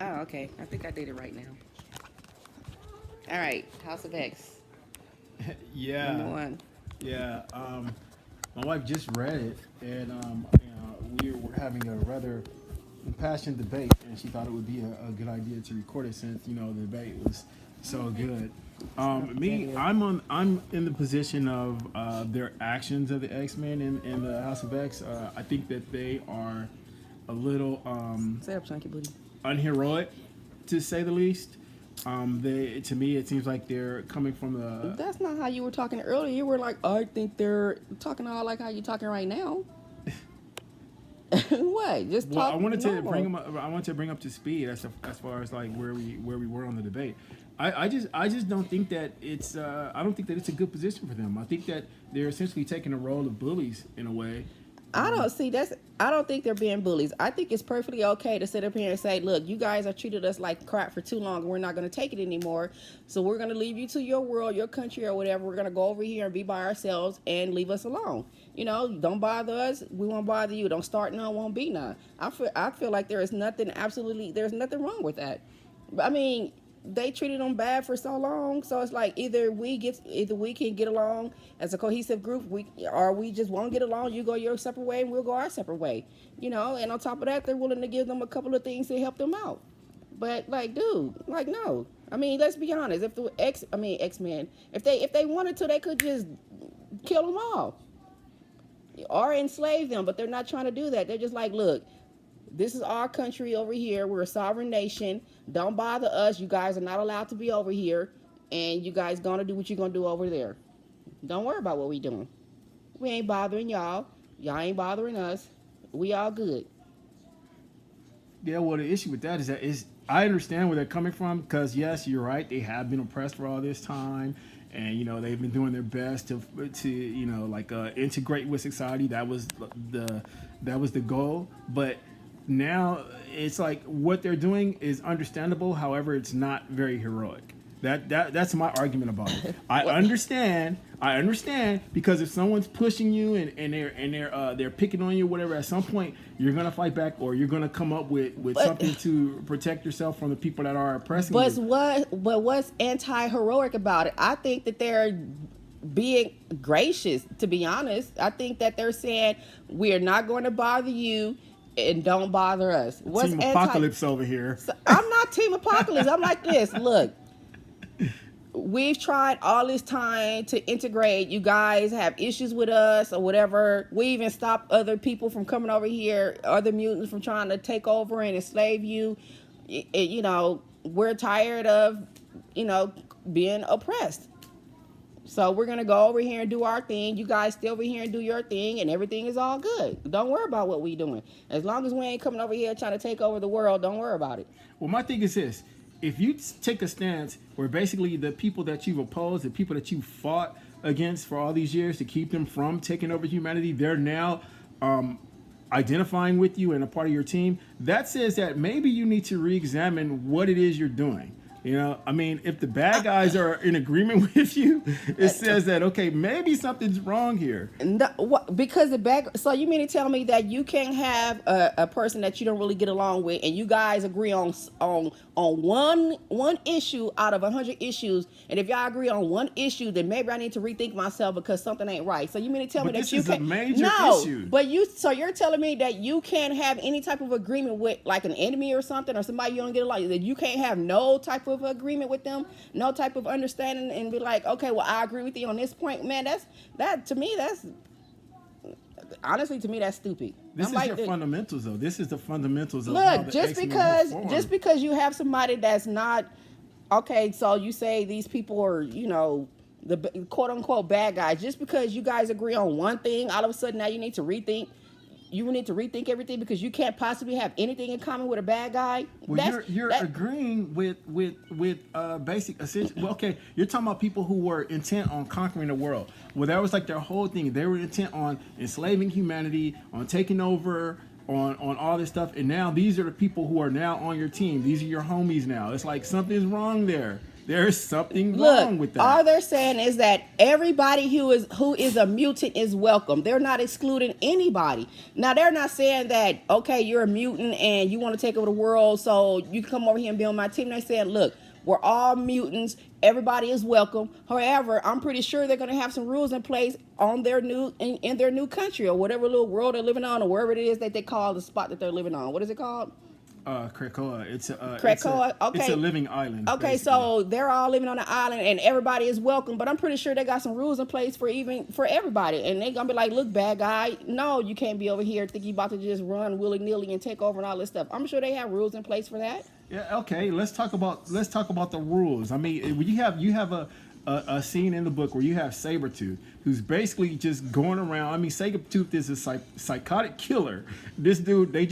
Oh, okay. I think I did it right now. All right. House of X. Number Yeah, one. yeah. My wife just read it, and we were having a rather impassioned debate, and she thought it would be a good idea to record it since the debate was so good. It's not Me, competitive. I'm in the position of their actions of the X-Men in the House of X. I think that they are a little Set up, Chunky Booty. unheroic, to say the least. They to me it seems like they're coming from the. That's not how you were talking earlier. You were like, I think they're talking all like how you're talking right now. What? Just Well, I talk wanted to bring normal. them. I wanted to bring up to speed as far as like where we were on the debate. I just don't think that it's. I don't think that it's a good position for them. I think that they're essentially taking a role of bullies in a way. I don't see that's. I don't think they're being bullies. I think it's perfectly okay to sit up here and say, "Look, you guys have treated us like crap for too long, and we're not going to take it anymore. So we're going to leave you to your world, your country, or whatever. We're going to go over here and be by ourselves and leave us alone. You know, don't bother us. We won't bother you. Don't start none, won't be none." I feel like there is nothing. Absolutely, there's nothing wrong with that. I mean, they treated them bad for so long, so it's like either we can get along as a cohesive group, we just won't get along. You go your separate way, and we'll go our separate way. You know, and on top of that, they're willing to give them a couple of things to help them out. But like, dude, like no. I mean, let's be honest. If the X Men, if they wanted to, they could just kill them all or enslave them. But they're not trying to do that. They're just like, look, this is our country over here. We're a sovereign nation. Don't bother us. You guys are not allowed to be over here. And you guys gonna do what you're gonna do over there. Don't worry about what we doing. We ain't bothering y'all. Y'all ain't bothering us. We all good. Yeah, well, the issue with that is I understand where they're coming from because yes, you're right. They have been oppressed for all this time, and they've been doing their best to like integrate with society. The that was the goal, but now it's like what they're doing is understandable. However, it's not very heroic. That's my argument about it. I understand because if someone's pushing you and they're picking on you, whatever, at some point you're gonna fight back or you're gonna come up with But something to protect yourself from the people that are oppressing but you. what's anti-heroic about it? I think that they're being gracious, to be honest. I think that they're saying we're not going to bother you and don't bother us. What's Team anti? Apocalypse over here. So I'm not Team Apocalypse. I'm like this. Look, we've tried all this time to integrate. You guys have issues with us or whatever. We even stopped other people from coming over here, other mutants from trying to take over and enslave you. We're tired of, being oppressed. So we're gonna go over here and do our thing. You guys stay over here and do your thing, and everything is all good. Don't worry about what we doing. As long as we ain't coming over here trying to take over the world, don't worry about it. Well, my thing is this: if you take a stance where basically the people that you've opposed, the people that you fought against for all these years to keep them from taking over humanity, they're now identifying with you and a part of your team. That says that maybe you need to re-examine what it is you're doing. I mean, if the bad guys are in agreement with you, it says that, okay, maybe something's wrong here. No, because the back. So you mean to tell me that you can't have a person that you don't really get along with, and you guys agree on one issue out of 100 issues, and if y'all agree on one issue, then maybe I need to rethink myself because something ain't right. So you mean to tell But me that this you is a can't? major No, issue. but you're telling me that you can't have any type of agreement with like an enemy or something or somebody you don't get along. That you can't have no type of agreement with them, no type of understanding, and be like, okay, well, I agree with you on this point, man. That to me, that's honestly to me that's stupid. This I'm is like, your fundamentals, though. This is the fundamentals of how look, the just X-Men were because formed. just because you have somebody that's not okay, so you say these people are, the quote unquote bad guys, just because you guys agree on one thing, all of a sudden now you need to rethink everything because you can't possibly have anything in common with a bad guy. Well, you're agreeing with basic essential. Well, okay, you're talking about people who were intent on conquering the world. Well, that was like their whole thing. They were intent on enslaving humanity, on taking over, on all this stuff. And now these are the people who are now on your team. These are your homies now. It's like something's wrong there. There's something Look, wrong with that. all they're saying is that everybody who is a mutant is welcome. They're not excluding anybody. Now, they're not saying that, okay, you're a mutant and you want to take over the world, so you can come over here and be on my team. They're saying, look, we're all mutants. Everybody is welcome. However, I'm pretty sure they're going to have some rules in place on their in their new country or whatever little world they're living on or wherever it is that they call the spot that they're living on. What is it called? Krakoa. Krakoa. Okay. It's a living island. Okay, basically. so they're all living on the island and everybody is welcome, but I'm pretty sure they got some rules in place for everybody. And they're gonna be like, look, bad guy, no, you can't be over here thinking you about to just run willy-nilly and take over and all this stuff. I'm sure they have rules in place for that. Yeah, okay. Let's talk about the rules. I mean, when you have a scene in the book where you have Sabretooth, who's basically just going around. I mean, Sabretooth is a psychotic killer. This dude, they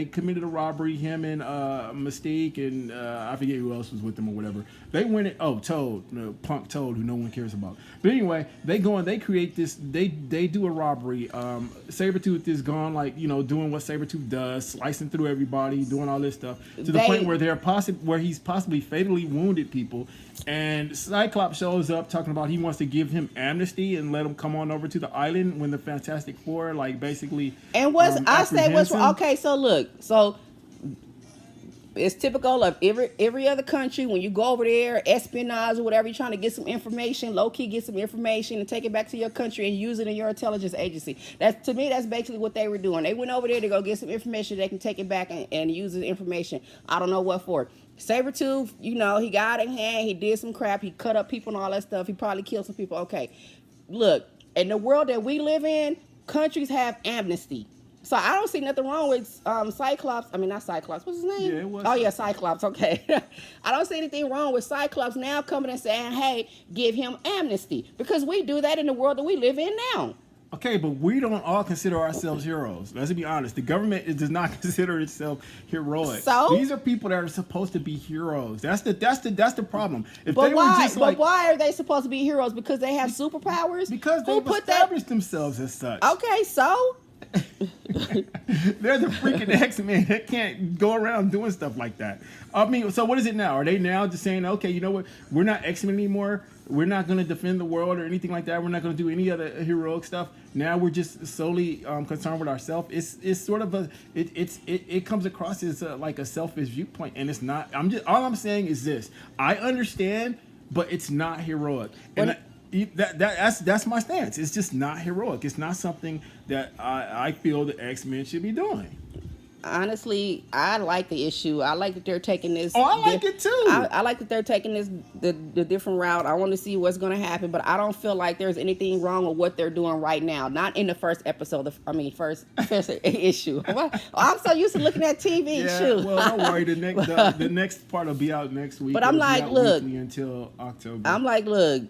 committed a robbery, him and Mystique, and I forget who else was with them or whatever. They went, Toad, punk Toad, who no one cares about. But anyway, they create this, they do a robbery. Sabretooth is gone, like, doing what Sabretooth does, slicing through everybody, doing all this stuff, to the point where he's possibly fatally wounded people. And Cyclops shows up talking about he wants to give him amnesty and let him come on over to the island when the Fantastic Four, like, basically. And okay. So look, it's typical of every other country when you go over there, espionage or whatever, you're trying to get some information, low key get some information and take it back to your country and use it in your intelligence agency. To me, that's basically what they were doing. They went over there to go get some information. They can take it back and use the information. I don't know what for. Sabretooth, he got in hand, he did some crap, he cut up people and all that stuff, he probably killed some people. Okay, look, in the world that we live in, countries have amnesty. So I don't see nothing wrong with Cyclops. I mean, not Cyclops. What's his name? Yeah, it was. Oh, yeah, Cyclops. Okay. I don't see anything wrong with Cyclops now coming and saying, hey, give him amnesty. Because we do that in the world that we live in now. Okay, but we don't all consider ourselves heroes. Let's be honest. The government does not consider itself heroic. So these are people that are supposed to be heroes. That's the problem. But why are they supposed to be heroes? Because they have superpowers? Because they've established themselves as such. Okay, so they're the freaking X-Men. They can't go around doing stuff like that. I mean, so what is it now? Are they now just saying, okay, you know what? We're not X-Men anymore. We're not going to defend the world or anything like that. We're not going to do any other heroic stuff. Now we're just solely concerned with ourselves. It's sort of it comes across as like a selfish viewpoint, and it's not. All I'm saying is this: I understand, but it's not heroic. And that's my stance. It's just not heroic. It's not something that I feel the X-Men should be doing. Honestly, I like the issue. I like that they're taking this. Oh, I like it too. I like that they're taking this the different route. I want to see what's going to happen, but I don't feel like there's anything wrong with what they're doing right now. Not in the first episode. First issue. I'm so used to looking at TV. Yeah, Shoot. well, don't worry. The next part will be out next week. But I'm like, look, until October. I'm like, look.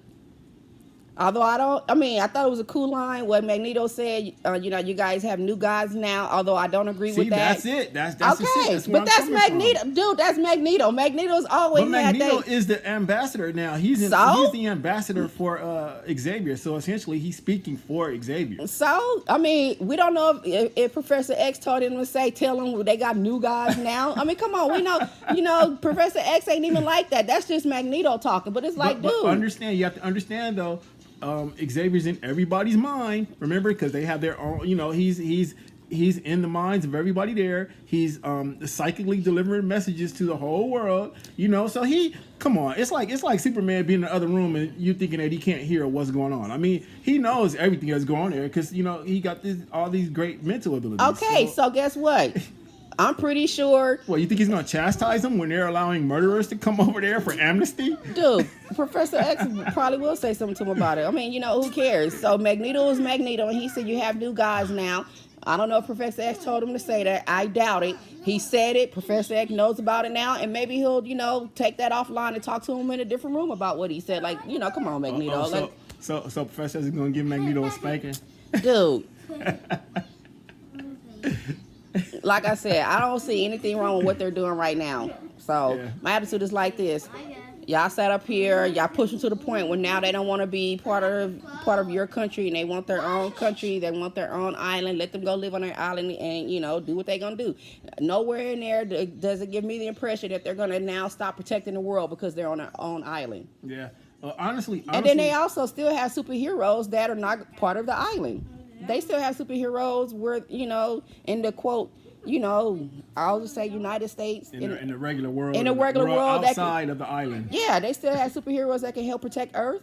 Although I thought it was a cool line what Magneto said. You guys have new gods now. Although I don't agree with that. That's it. That's okay. But that's Magneto, dude. That's Magneto. Magneto's always had that. Magneto is the ambassador now. He's the ambassador for Xavier. So essentially, he's speaking for Xavier. So we don't know if Professor X told him to tell them they got new gods now. I mean, come on. We know, Professor X ain't even like that. That's just Magneto talking. But it's like, dude. Understand? You have to understand though. Xavier's in everybody's mind. Remember, because they have their own. He's in the minds of everybody there. He's psychically delivering messages to the whole world. So come on. It's like Superman being in the other room and you thinking that he can't hear what's going on. I mean, he knows everything that's going on there because he got all these great mental abilities. Okay, so guess what? I'm pretty sure. Well, you think he's going to chastise them when they're allowing murderers to come over there for amnesty? Dude, Professor X probably will say something to him about it. I mean, who cares? So Magneto is Magneto, and he said you have new guys now. I don't know if Professor X told him to say that. I doubt it. He said it. Professor X knows about it now, and maybe he'll, take that offline and talk to him in a different room about what he said. Like, come on, Magneto. So Professor X is going to give Magneto a spanking? Dude. Like I said, I don't see anything wrong with what they're doing right now. So my attitude is like this. Y'all sat up here, y'all pushed them to the point where now they don't want to be part of your country, and they want their own country, they want their own island. Let them go live on their island and, do what they're going to do. Nowhere in there does it give me the impression that they're going to now stop protecting the world because they're on their own island. Yeah. Honestly, And then they also still have superheroes that are not part of the island. They still have superheroes where, in the quote, I'll just say United States. In the regular world. In the regular world. Outside of the island. Yeah, they still have superheroes that can help protect Earth.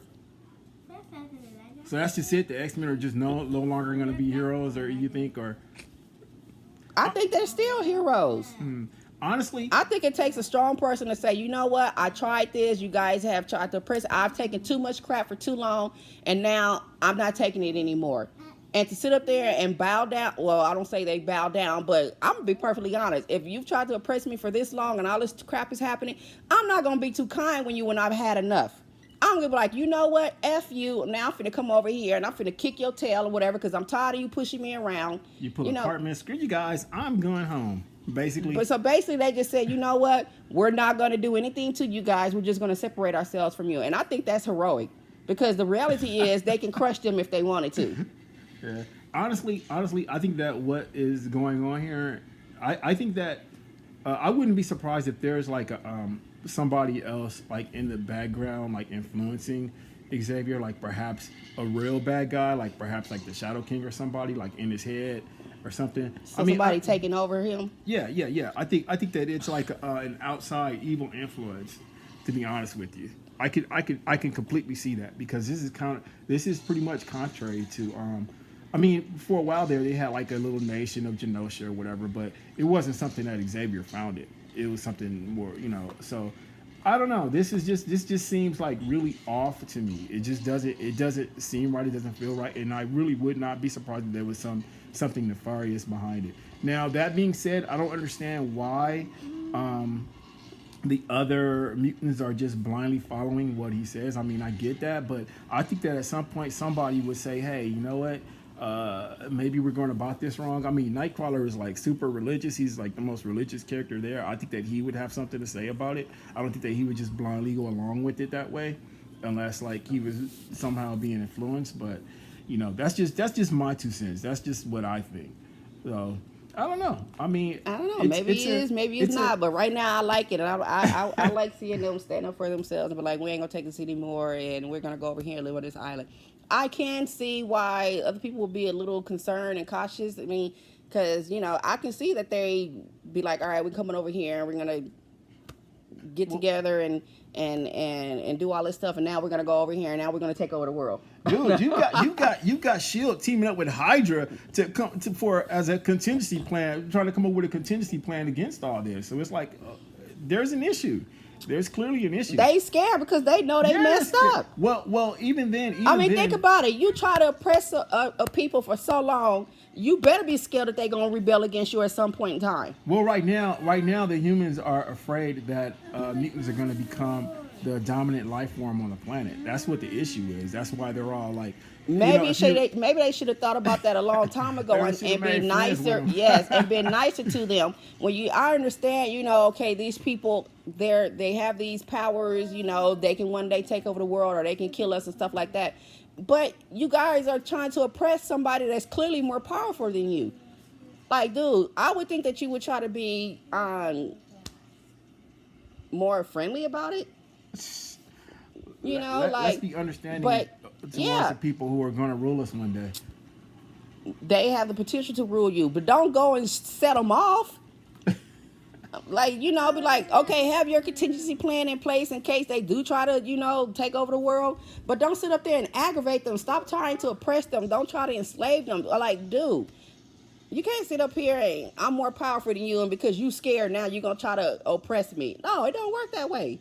So that's just it? The X-Men are just no longer going to be heroes, or you think, or... I think they're still heroes. Honestly... I think it takes a strong person to say, you know what, I tried this, you guys have tried to press, I've taken too much crap for too long, and now I'm not taking it anymore. And to sit up there and bow down, well, I don't say they bow down, but I'm going to be perfectly honest. If you've tried to oppress me for this long and all this crap is happening, I'm not going to be too kind when I've had enough. I'm going to be like, you know what, F you, now I'm finna come over here and I'm finna kick your tail or whatever because I'm tired of you pushing me around. You pull apartment, screw you guys, I'm going home, basically. But so basically they just said, you know what, we're not going to do anything to you guys, we're just going to separate ourselves from you. And I think that's heroic because the reality is they can crush them if they wanted to. Yeah. Honestly, I think that what is going on here, I think that I wouldn't be surprised if there's like somebody else like in the background, like influencing Xavier, like perhaps a real bad guy, like perhaps like the Shadow King or somebody like in his head or something. So somebody taking over him. Yeah. I think that it's like an outside evil influence. To be honest with you, I can completely see that because this is pretty much contrary to for a while there, they had like a little nation of Genosha or whatever, but it wasn't something that Xavier founded. It was something more, so I don't know. This just seems like really off to me. It doesn't seem right. It doesn't feel right. And I really would not be surprised if there was something nefarious behind it. Now, that being said, I don't understand why the other mutants are just blindly following what he says. I mean, I get that, but I think that at some point somebody would say, hey, you know what? Maybe we're going about this wrong. I mean, Nightcrawler is like super religious. He's like the most religious character there. I think that he would have something to say about it. I don't think that he would just blindly go along with it that way, unless like he was somehow being influenced. But that's just my 2 cents. That's just what I think. So I don't know. I mean, I don't know. Maybe it is, maybe it's not. But right now, I like it, and I like seeing them stand up for themselves and be like, we ain't gonna take this anymore, and we're gonna go over here and live on this island. I can see why other people would be a little concerned and cautious. I mean, because, I can see that they be like, all right, we're coming over here and we're going to get together and do all this stuff. And now we're going to go over here and now we're going to take over the world. Dude, you got S.H.I.E.L.D. teaming up with Hydra as a contingency plan, trying to come up with a contingency plan against all this. So it's like, there's an issue. There's clearly an issue. They scared because they know they messed up. Well, even then. Think about it. You try to oppress a people for so long, you better be scared that they're going to rebel against you at some point in time. Well, right now, the humans are afraid that mutants are going to become the dominant life form on the planet. That's what the issue is. That's why they're all like, maybe they should have thought about that a long time ago and be nicer. Yes, and been nicer to them. I understand, okay, these people, they have these powers, they can one day take over the world or they can kill us and stuff like that. But you guys are trying to oppress somebody that's clearly more powerful than you. Like, dude, I would think that you would try to be more friendly about it. Let's be understanding towards the people who are going to rule us one day. They have the potential to rule you, but don't go and set them off. Be like, okay, have your contingency plan in place in case they do try to, take over the world. But don't sit up there and aggravate them. Stop trying to oppress them. Don't try to enslave them. Like, dude, you can't sit up here and I'm more powerful than you, and because you scared now you're going to try to oppress me. No, it don't work that way.